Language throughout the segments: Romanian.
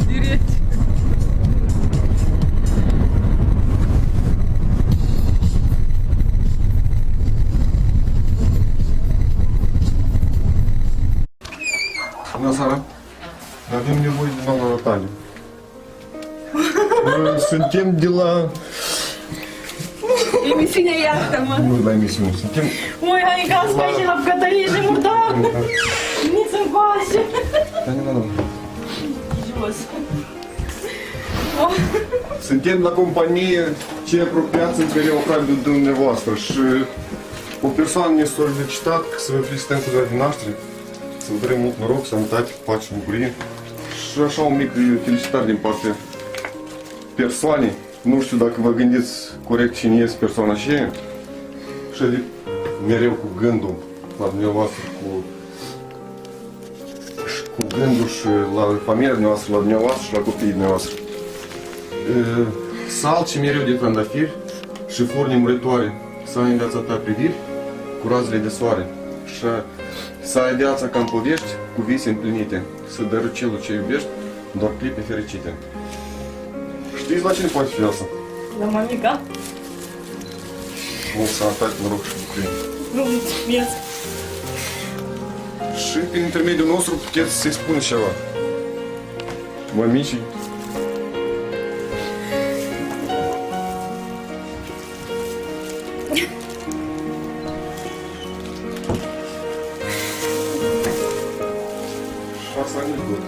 Direct. Bună seara! Avem nevoie de doamna Natalia. Suntem de la... Emisiunea iartă-mă! Nu la emisiune, suntem... Ой, hai ca să faci la bucătărie și murdar! Nici în coașă! Da, nu. Jos! Suntem la companie ce apropiați între neocrabi de dumneavoastră și o persoană ne-a solicitat să vă felicităm cu ziua de naștere, să vă dorim mult noroc, sănătate, pace și bucurie și așa un mic felicitare din partea persoanei. Nu știu dacă vă gândiți corect cine este persoana aceea și adică mereu cu gândul la dumneavoastră, cu gândul și la familia dumneavoastră, la dumneavoastră și la copiii dumneavoastră. Salci mereu de trandafiri și flori nemuritoare, să ai în viața ta priviri cu razele de soare și să ai viața ca în povești cu vise împlinite, să dărâi celul ce iubești doar clipe fericite. Știți la cine poate fi asta? La mamica? Mult sănătate, noroc și bucurie. Nu, mulțumesc! Și prin intermediul nostru puteți să-i spuneți ceva. Mămicii. Și asta nici bun.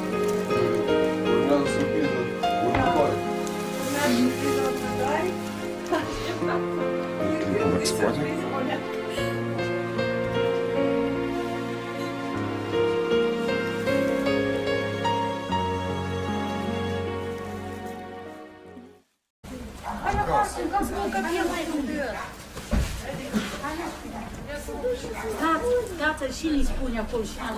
Urmează surpriză următoare. Dacă se poate? Stați-l și îi spune acolo și am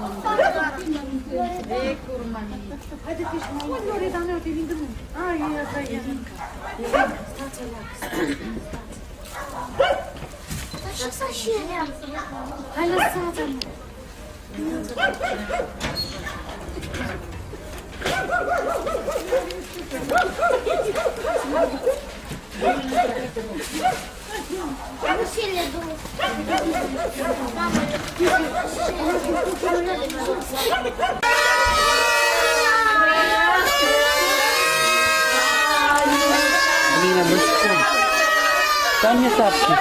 e curma mea. Haide-te și mai mult, Loreta mea, te vin de mult. Ai, asta e Elinca. Stați-l la, Așa s-a și ea. hai lăsați-mă. Rusile două. Mama, Bine, vă spun. Там не тапки.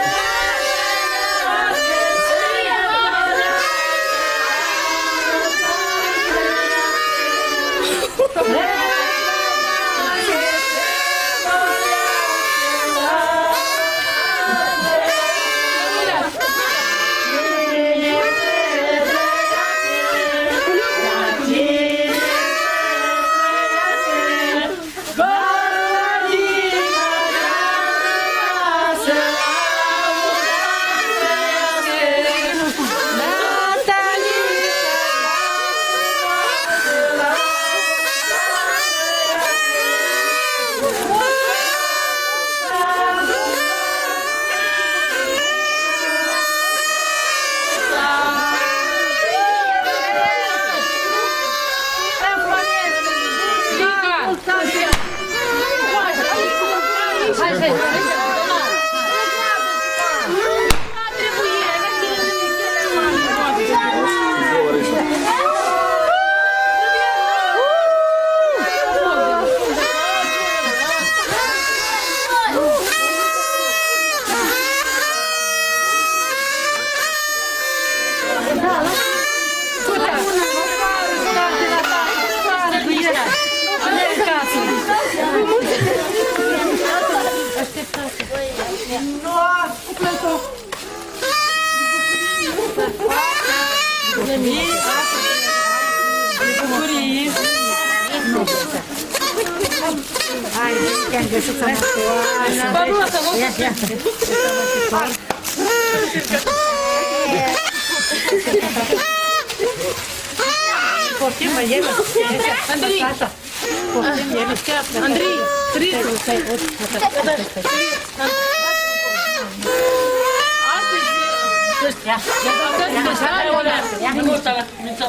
Андрей,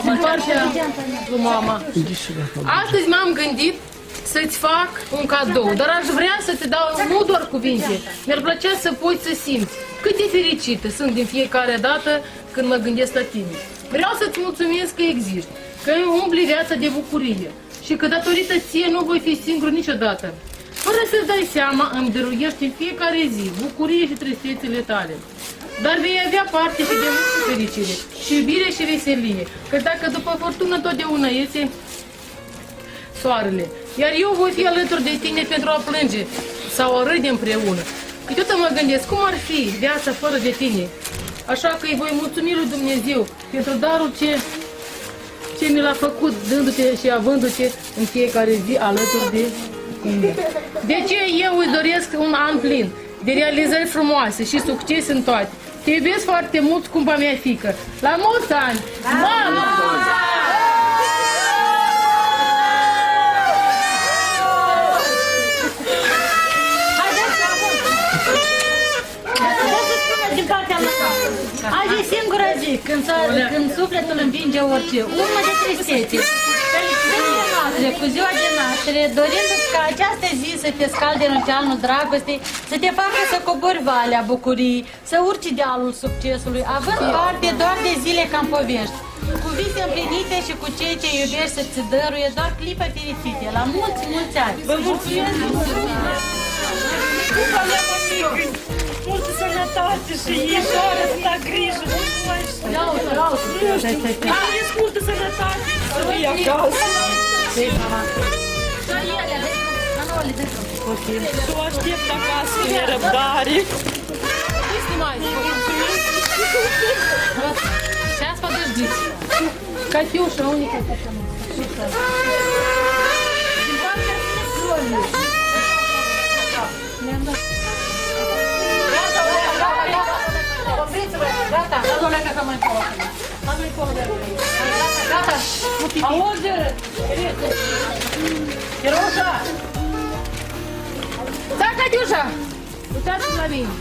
În partea lui mama. Astăzi m-am gândit să-ți fac un cadou, dar aș vrea să te dau nu doar cuvinte. Mi-ar plăcea să poți să simți cât de fericită sunt din fiecare dată când mă gândesc la tine. Vreau să-ți mulțumesc că existi, că umbli viața de bucurie și că datorită ție nu voi fi singur niciodată. Fără să-ți dai seama, îmi dăruiești în fiecare zi bucurie și tristețele tale. Dar vei avea parte și de multă fericire, și iubire și veselie, că dacă după furtună totdeauna iese soarele, iar eu voi fi alături de tine pentru a plânge sau a râde împreună. Câteodată mă gândesc cum ar fi viața fără de tine, așa că îi voi mulțumi lui Dumnezeu pentru darul ce mi l-a făcut, dându-te și avându-te în fiecare zi alături de tine. De ce eu îi doresc un an plin de realizări frumoase și succes în toate. Te iubesc foarte mult, scumpa mea fiică. La mulți ani! Mama! Din partea mea. Azi e singura zi când sufletul învinge orice urmă de tristețe. Felicitările noastre cu ziua de naștere, dorindu-ți ca această zi să te scalde în oceanul dragostei, să te facă să cobori valea bucuriei, să urci dealul succesului, având parte doar de zile ca în povești, cu vise împlinite și cu cei ce iubești să-ți dăruie doar clipe fericite. La mulți, mulți ani! Vă mulțumesc! Multă sănătate și ieșoară, să da grijă. Aveți multă sănătate să vii acasă. Și o aștept acasă cu nerăbdare. Сейчас подождите. Катюша, у них Катюша. Gata, gata. Auzi, Kirușa! Da, Catiușa! Uitați-vă la mine!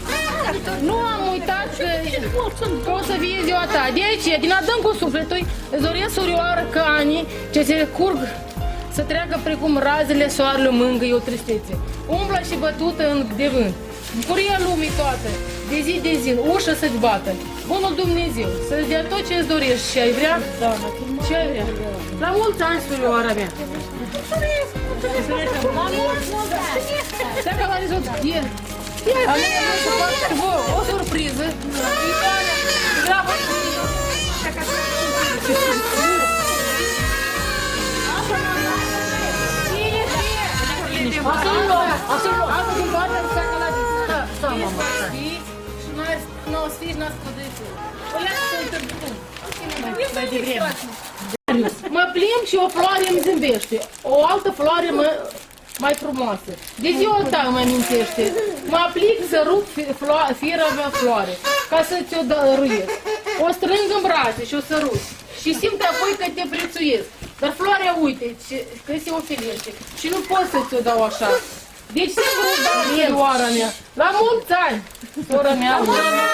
Nu am uitat că o să fie ziua ta. De aici, din adâncul sufletului, îți doresc, surioară, că anii ce se curg să treacă precum razele soarelui mângâie o tristețe. Umblă și bătută de vânt. Bucuria lumii toată, de zi de zi, ușă să-ți bată. Bunul Dumnezeu, să-ți dea tot ce-ți dorești și ai vrea, ce ai vrea. La mulți ani, surioara mea. Dacă v-a rezolvat, am o surpriză. Mă plimb și o floare îmi zâmbește, o altă floare mai frumoasă. De ziua ta îmi amintește. Mă aplic să rup fiera mea floare, ca să ți-o dăruiesc. O strâng în brațe și o sărut și simt apoi că te prețuiesc. Dar floarea, uite, că se ofilește și nu pot să ți-o dau așa. Deci singurul dau surioara mea. La mulți ani, sora mea. Sora mea,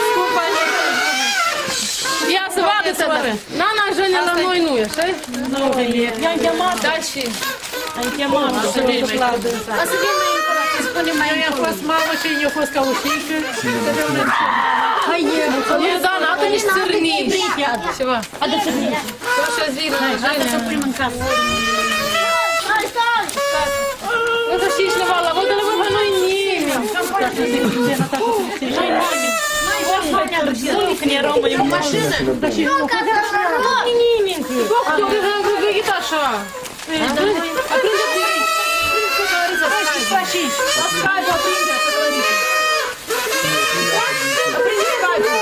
scumpa mea. Ia să vadă să dă. Nana Jâne la noi nu e, așa? Nu, i-am chemat. Da, și? Am chemat. O să vin mai încurajat. O să vin mai încurajat. Spune mai încurajat. Eu am fost mamă și eu am fost ca ușică. Hai, eu, Dana, adă niște țârniși. Ceva. Adă țârniși. Tu așa-ți vină, Jâne. Adă să prim în casă. Hai, stai! Nu să știi cineva la văd, nu văd noi nimeni. Noi nimeni. Când eram în mașină. Nimeni. Doctor, am găgăit așa. Aprinde cu ei. Aprinde scadiu, aprinde să călăriță. Aprinde scadiu.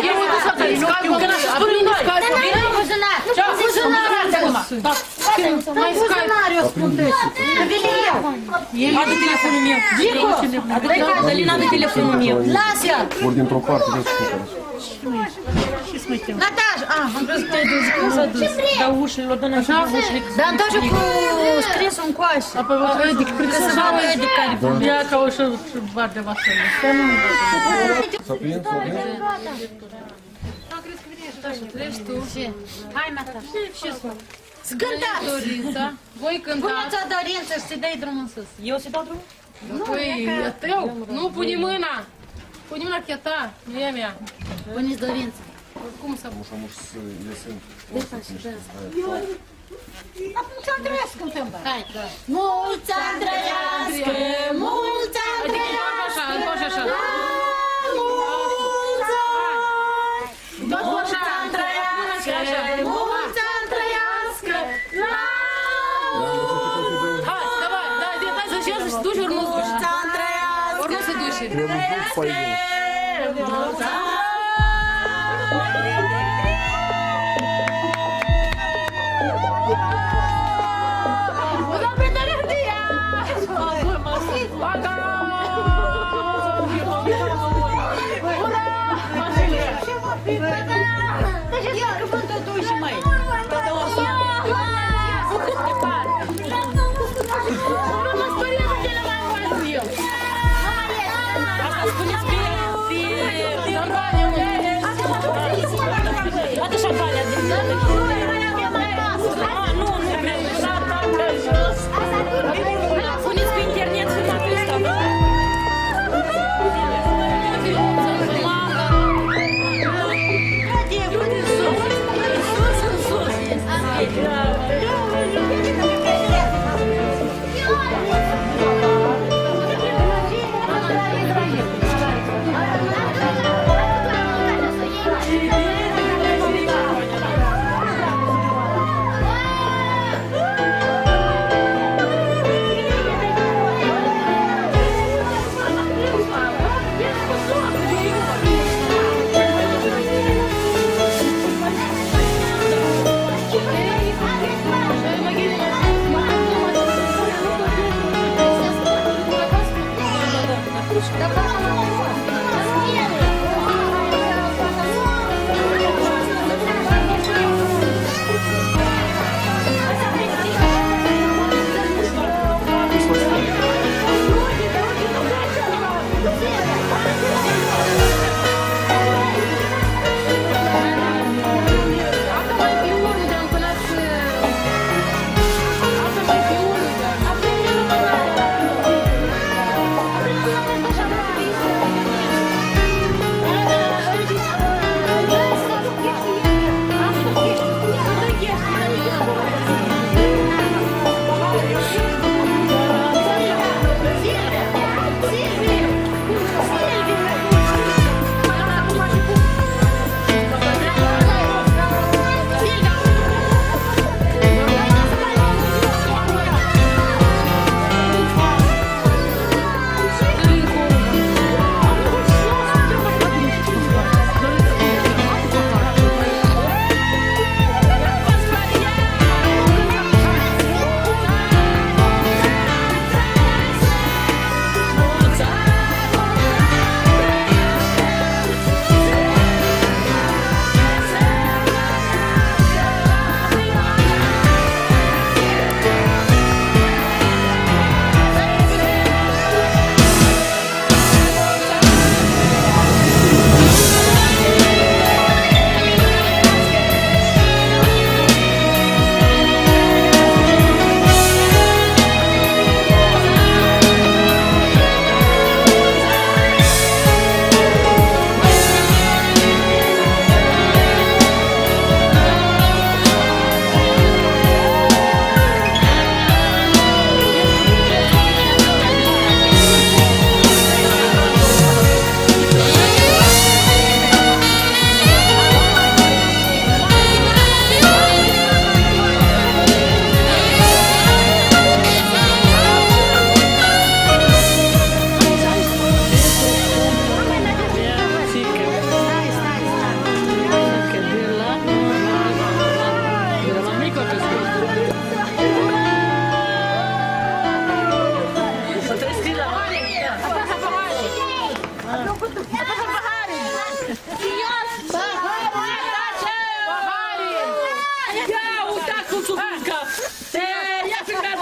Eu mă duc să călăriță. Aprinde scadiu. Ce-a fuzionat acum? Mai scadiu. Eu spun deci. Adă telefonul meu. Dico! Adălina, adă telefonul meu. Lasă-i! Ori dintr-o parte, vezi cum mai cheamă? Natașa! Am crezut că te-ai dus. Cum s-a dus? Da ușile, doamna și ușile. Dar Natașa cu scrisul în coașă. Apoi vă Edic, cred că Să se vadă Edic care pune. ia ca ușă și bate vasele. S-a prins, s-a prins? Treci tu. Hai, Natașa. Ce să Scântați! dorința? Voi cântați. Puneți o dorință și să-i dai drumul în sus. Eu să dau drumul? Păi, e tău. Nu, pune mâna. Pune mâna că e a ta, nu e a mea. Puneți dorință. Cum să... Потому что если... Mulți ani trăiască cântăm. Hai. Mulți ani trăiască, mulți ani Adică trăiască. faci așa. Mulți ani. Tot Mulți așa. ani trăiască, mulți ani trăiască. Hai, давай, да, hai să сейчас să duci, ori nu duci. Mulți ani trăiască. Ori nu se duci. Mulți ani. Уда притарахтия! Пока! Ia, cuvântă tu și mai. Poate șampania din puneți pe internet filmatul ăsta.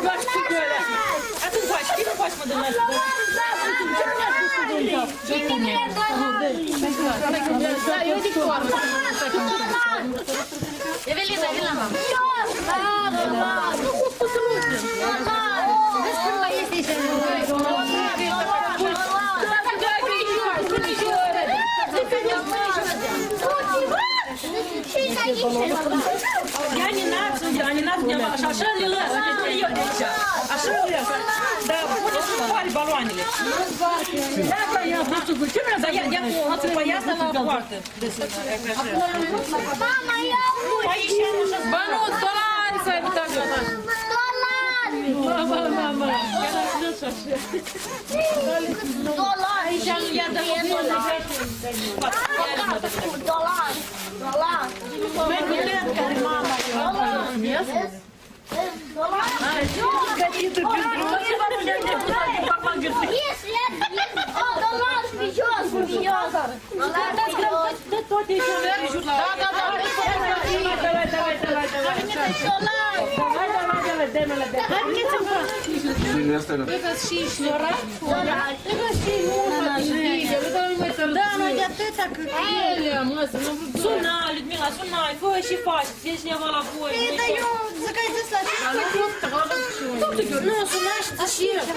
faci cu gălea. Atunci faci, ce nu faci, mă, de la asta? Da, eu zic toarnă. Evelina, vin la mama. Я не надо, не надо. Așa le las, uite, eu de aici. Așa le las. Da, puneți în pari baloanele. Da, я просто гучу, да, я поясна на poartă. Mama, ia uite! Aici am așa. Bă, nu, dolari să ai uitat eu. Dolari! Mama. Dolari! Aici am iar de dolari. Dolari! Dolari! Suna, Людмила, suna, fă și faci, vezi cineva la voi. Да eu, заходите Nu, suna și țășează.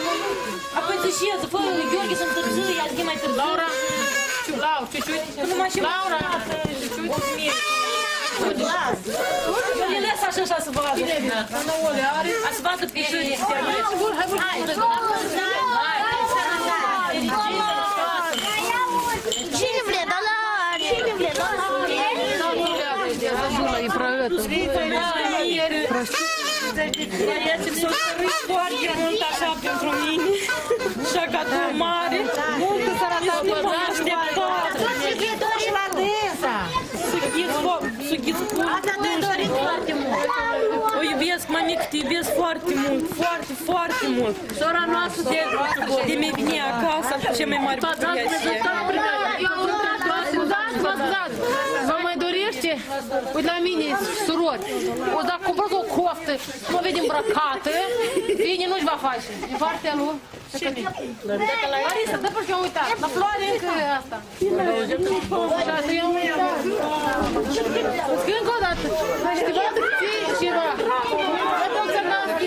Apoi țășează, fă, Gheorghe să-mi târzie, ia zi mai târziu. Laura, чуть-чуть. Laura, Le las așa să vadă. A să vadă pe și Cine vrea dolari? Cine vrea dolari? я забыла и про это. Băieții s-au stărit foarte mult așa pentru mine. Șacatul mare. Multă sărătate m-am așteptat. Sughiți Asta te-ai dorit foarte mult. O iubesc, mamică, te iubesc foarte mult. Foarte, foarte mult. Sora noastră De mi vine acasă cu cea mai mare bucurie. Vă mai dorește? Uite la mine, surori. O dacă cumpărați o coftă, mă vede îmbrăcată, bine nu-și va face. Din partea lui. Larisa, dă pe am uitat. La floare încă asta. Și asta eu am uitat. Încă o dată. Și vă dă ție ceva. Vă dă țărnaschi.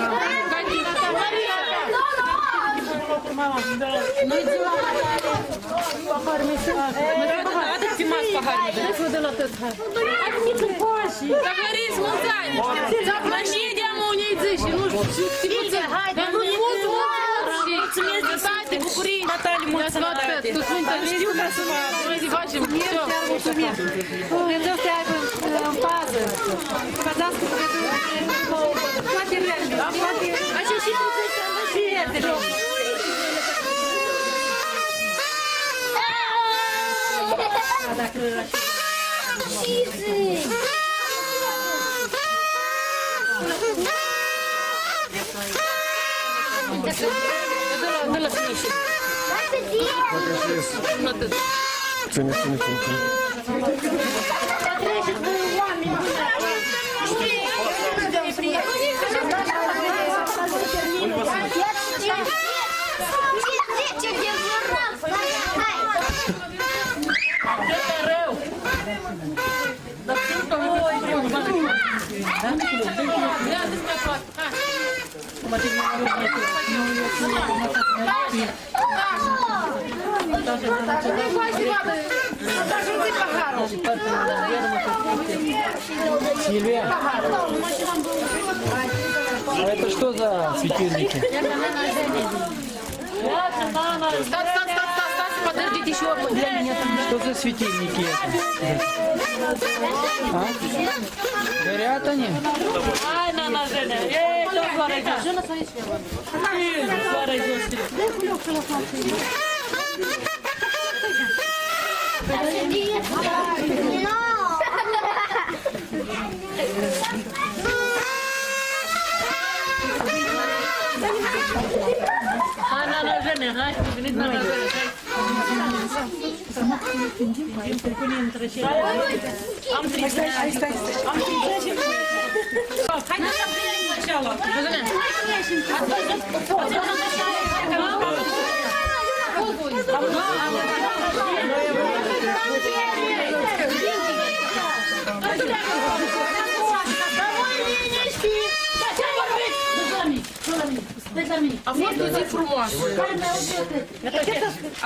Nu-i ziua Надо filmat paharul. Hai să vă dă la tăt. Захарис, mulți ani! Zaplășit de-amă unei zi și nu știu ce dar nu mult, mulțumesc de toate bucurii. Natalie, mult sănătate. Tu Sfântă Știu ca să mă... noi zi facem. Mulțumim. Dumnezeu să te aibă în pază. Păzească toate vremile. Așa și prințesa și ietele. Dă-l să mișe. Ține. Сильвия, а это что за светильники? Стас, подождите еще одну. Что за светильники? А? Горят они? Hai, Nana, Jene! Ei, tot soare jos! Jene, să aici! Soare jos! Hai, Nana, Jene, hai! Veniți, Nana, Jene, hai! Am 30. Haideți să vedem cealaltă. A fost o zi frumoasă.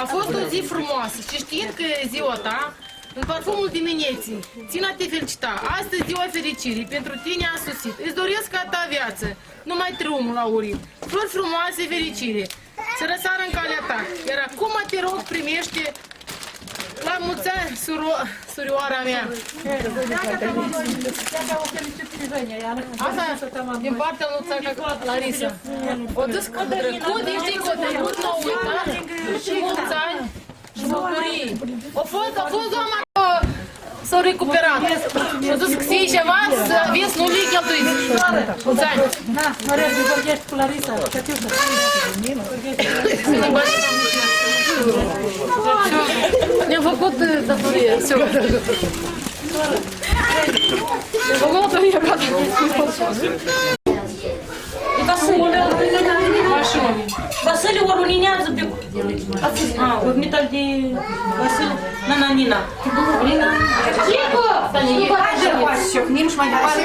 A fost o zi frumoasă și știind că e ziua ta, în parfumul dimineții, țin a te felicita. Astăzi ziua fericirii, pentru tine a sosit. Îți doresc ca ta viață, numai triumul aurit, flori frumoase, fericire, să răsară în calea ta. Iar acum te rog, primește la mulți ani, surioara mea. Asta din partea lui țaca Larisa. O dus cu trecut, știi, cu trecut l-au uitat și mulți ani și bucurii. A fost doamna s-au recuperat. Și-a dus să iei ceva, să vezi, nu le-i cheltuiți. Mulți ani. Na, Maria, te vorbești cu Larisa, Cătiușă. Ne-am făcut datorie. Ne-am făcut datorie, gata. Vasile o ruinează pe... Urmită-l de Vasile. Nina. Nina. Chico! Șocnim și mai departe.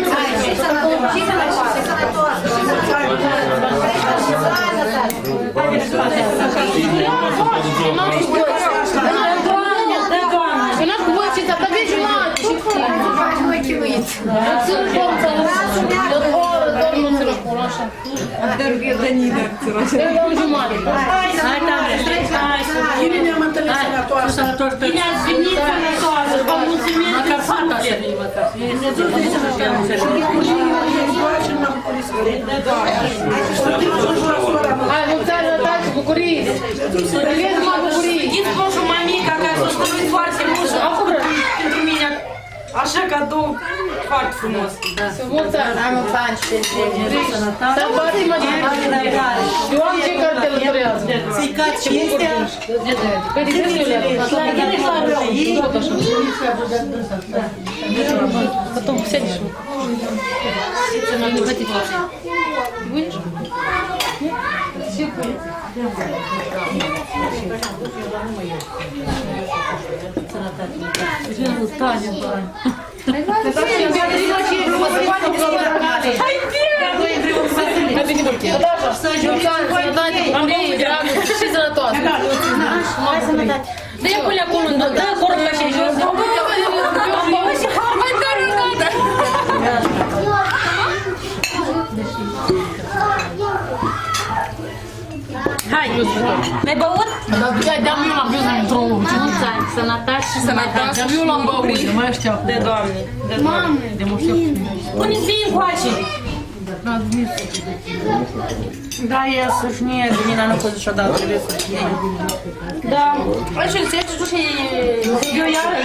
Vinați cu voi și să aveți jumătate. Nu mă chinuiți. Țin forța. Domnul ți-l spune așa. Eu jumătate. Bine am întâlnit sănătoasă. Bine ați venit, sănătoasă. Vă mulțumim de suflet. Hai, mulți ani, dați bucurii. Trăiesc numai bucurii. Știți moșul mamica care s-a stăruit foarte mult și a făcut pentru mine așa cadou foarte frumos. Mulți ani. Am un fan și Să faci mă eu am ce care te lucrează. Să-i cați cinstea. Că de ce le tot așa. Потом сядешь. Не хотите вообще? Будешь? Да я Коля Колун, да, коротко ще щось. Hai, ne-ai băut? Da, eu l-am văzut într-o Mulți ani, sănătate și sănătate. Eu l-am băut. Mai așteaptă. De Doamne, de Doamne. De moșteaptă. Puneți-i încoace. Da, e să-și nie, Nina nu poate și-o dată, trebuie să știe. Da, așa, înțelegi tu și eu iară?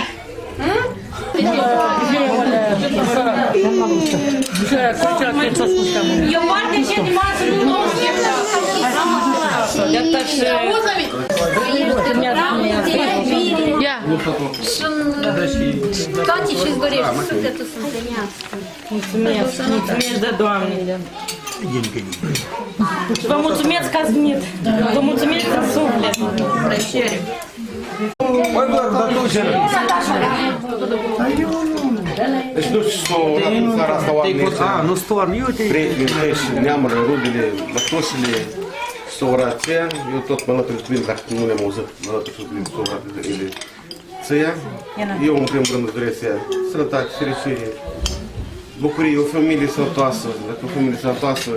Eu foarte și de masă nu știu. Ia. Toate ce-ți dorești, sufletul să împlinească. Mulțumesc de Doamne. Vă mulțumesc că ați venit. Vă mulțumesc în suflet. Plăcere. Mai doar, dar tu ce? Deci nu știu în țara asta oamenii ăștia, nu storm, eu te... prietenii și neamurile, rudele, bătoșile, sora aceea, eu tot mă lături cu dacă nu le-am auzit, mă lături cu sora de țăia. Eu în primul rând îți doresc ea sănătate, fericire, bucurie, o familie sănătoasă, dacă o familie sănătoasă,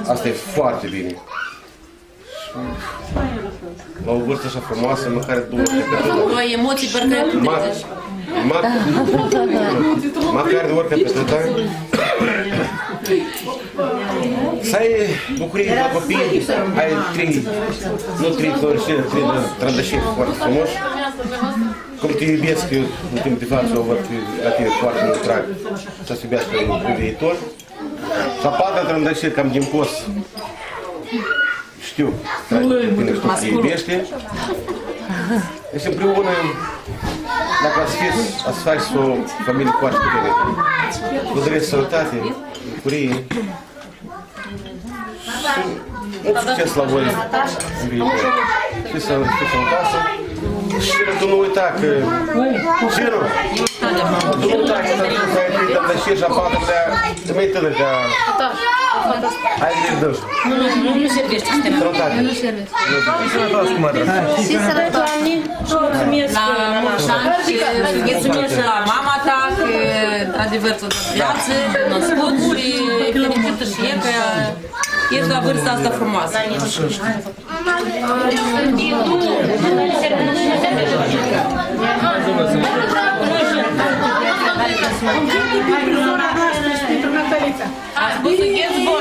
asta e foarte bine. La o vârstă așa frumoasă, măcar două O emoții parcă măcar de orică pe tăta, să ai bucurie la copii, ai trei floricele, trei trandășiri foarte frumoși. Cum te iubesc, eu în timp de față o văd la tine foarte mult drag, să-ți iubească în viitor. Și a patra trandășiri cam din post, știu, tine știu că te iubește. Deci împreună dacă ați faci o familie foarte puternică. Vă doresc sănătate, bucurie și mult succes la voi în viitor. Fiți sănătoasă și tu nu uita că Ciro, tu nu uita că da și așa fata de mai tână ca ai grijă de Nu servește sistemul. sănătate. Sănătoasă cu mădră. Și sănătoane. Mulțumesc la mulți ani și mulțumesc la mama ta că într-adevăr ți-o dat viață, născut și fericită și e că ești la vârsta asta frumoasă. A spus că ești bun.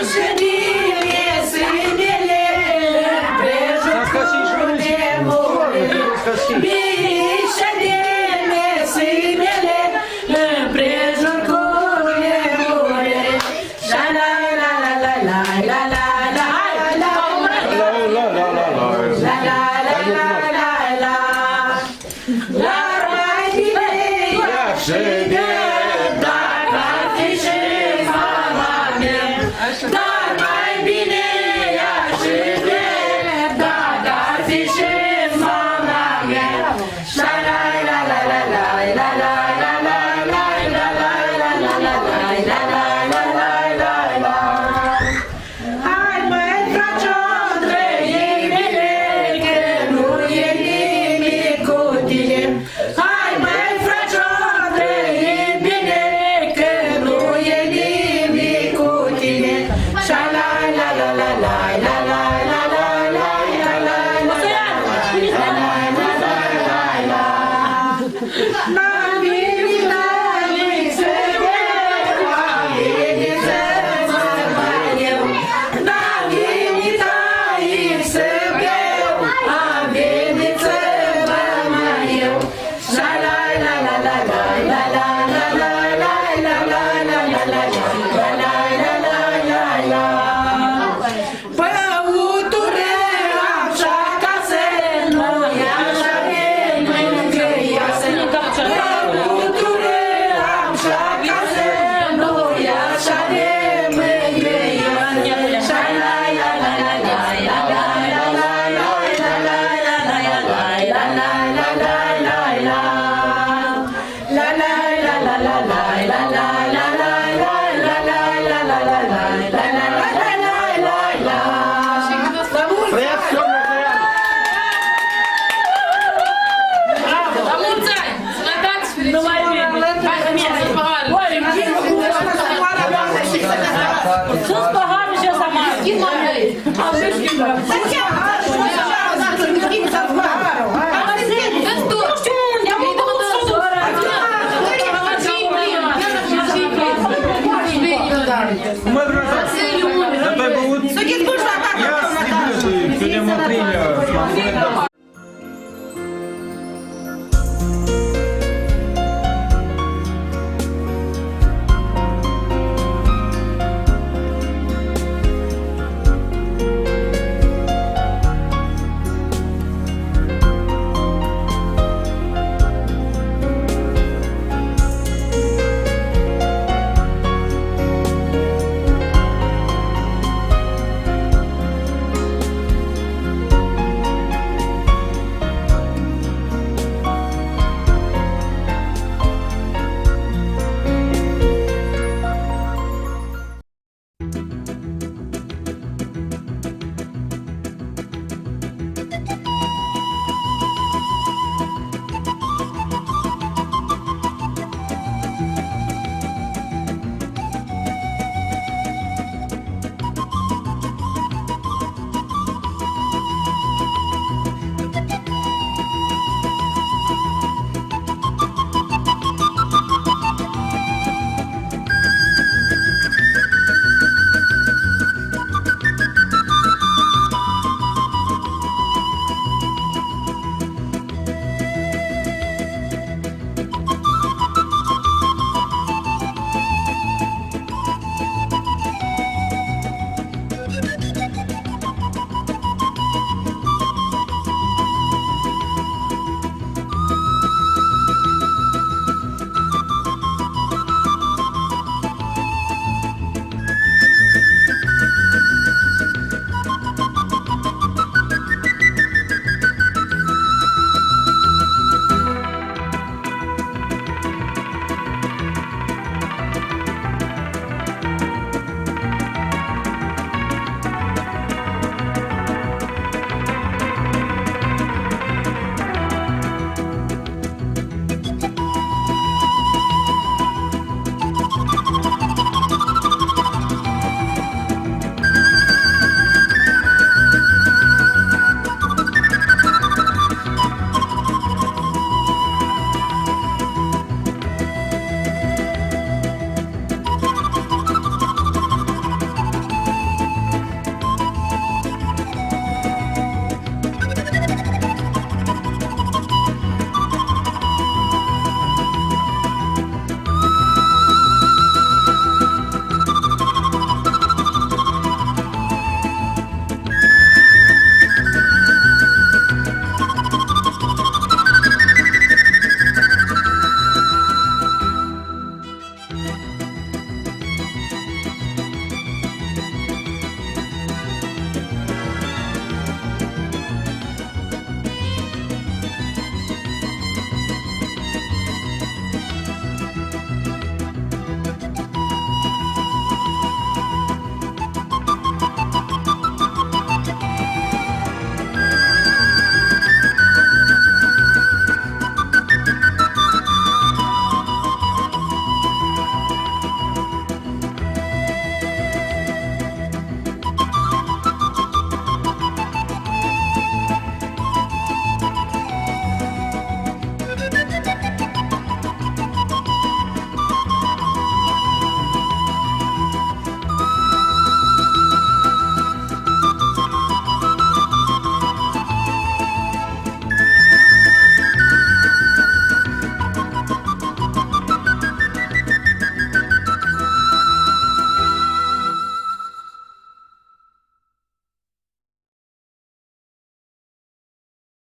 Sus paharul și ăsta mare. Schimb,